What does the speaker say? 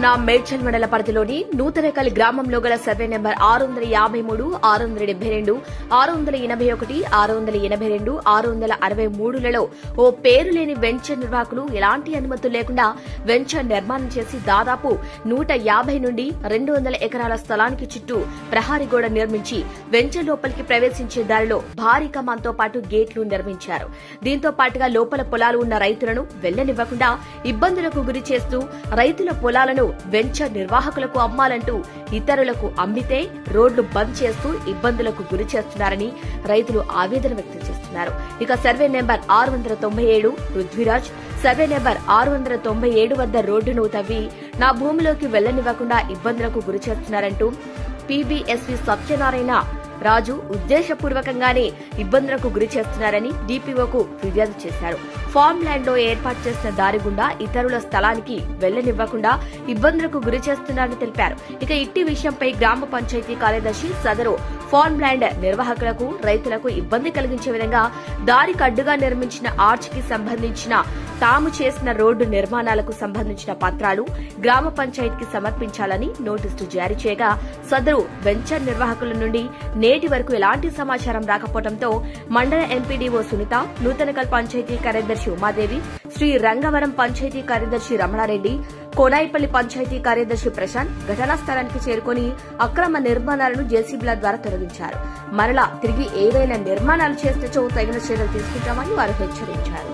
ఉన్న మేడ్చల్ మండల పరిధిలోని నూతనకల్ గ్రామంలో గల సర్వే నెంబర్ 653, 672, 681, 682, 663లలో ఓ పేరు లేని వెంచర్ నిర్వాహకులు ఎలాంటి అనుమతులు లేకుండా వెంచర్ నిర్మాణం చేసి దాదాపు 150 నుండి 200 ఎకరాల స్థలానికి చుట్టూ ప్రహారీ గోడ నిర్మించి వెంచర్ లోపలికి ప్రవేశించే దారిలో భారీ కమాన్తో పాటు గేట్లు నిర్మించారు. దీంతో పాటుగా లోపల పొలాలు ఉన్న రైతులను వెళ్లనివ్వకుండా ఇబ్బందులకు గురి చేస్తూ రైతుల పొలాలను వెంచర్ నిర్వాహకులకు అమ్మాలంటూ ఇతరులకు అమ్మితే రోడ్లు బంద్ చేస్తూ ఇబ్బందులకు గురి చేస్తున్నారని రైతులు ఆవేదన వ్యక్తం చేస్తున్నారు. ఇక survey number 697 Prithviraj survey number 697 వద్ద రోడ్డును తవ్వి నా భూమిలోకి వెళ్లనివ్వకుండా ఇబ్బందులకు గురి చేస్తున్నారంటూ పీబీఎస్వీ సత్యనారాయణ రాజు ఉద్దేశపూర్వకంగానే ఇబ్బందులకు గురి చేస్తున్నారని డీపీఓకు ఫిర్యాదు చేశారు. ఫార్మ్ ల్యాండ్ లో ఏర్పాటు చేసిన దారి గుండా ఇతరుల స్థలానికి వెళ్లనివ్వకుండా ఇబ్బందులకు గురి చేస్తున్నారని తెలిపారు. ఇక ఇట్టి విషయంపై గ్రామ పంచాయతీ కార్యదర్శి సదరు ఫార్మ్ ల్యాండ్ నిర్వాహకులకు రైతులకు ఇబ్బంది కలిగించే విధంగా దారికి అడ్డుగా నిర్మించిన ఆర్చ్ కి సంబంధించిన తాము చేసిన రోడ్డు నిర్మాణాలకు సంబంధించిన పత్రాలు గ్రామ పంచాయతీకి సమర్పించాలని నోటీసులు జారీ చేయగా సదరు వెంచర్ నిర్వాహకుల నుండి నేటి వరకు ఎలాంటి సమాచారం రాకపోవడంతో మండల ఎంపీడీఓ సునీత, నూతనకల్ పంచాయతీ కార్యదర్శి ఉమాదేవి, శ్రీ రంగవరం పంచాయతీ కార్యదర్శి రమణారెడ్డి, కోనాయిపల్లి పంచాయతీ కార్యదర్శి ప్రశాంత్ ఘటనా స్థలానికి చేరుకుని అక్రమ నిర్మాణాలను జేసీబీల ద్వారా తొలగించారు. మరలా తిరిగి ఏవైనా నిర్మాణాలు చేస్తేచో తగిన చర్యలు తీసుకుంటామని వారు హెచ్చరించారు.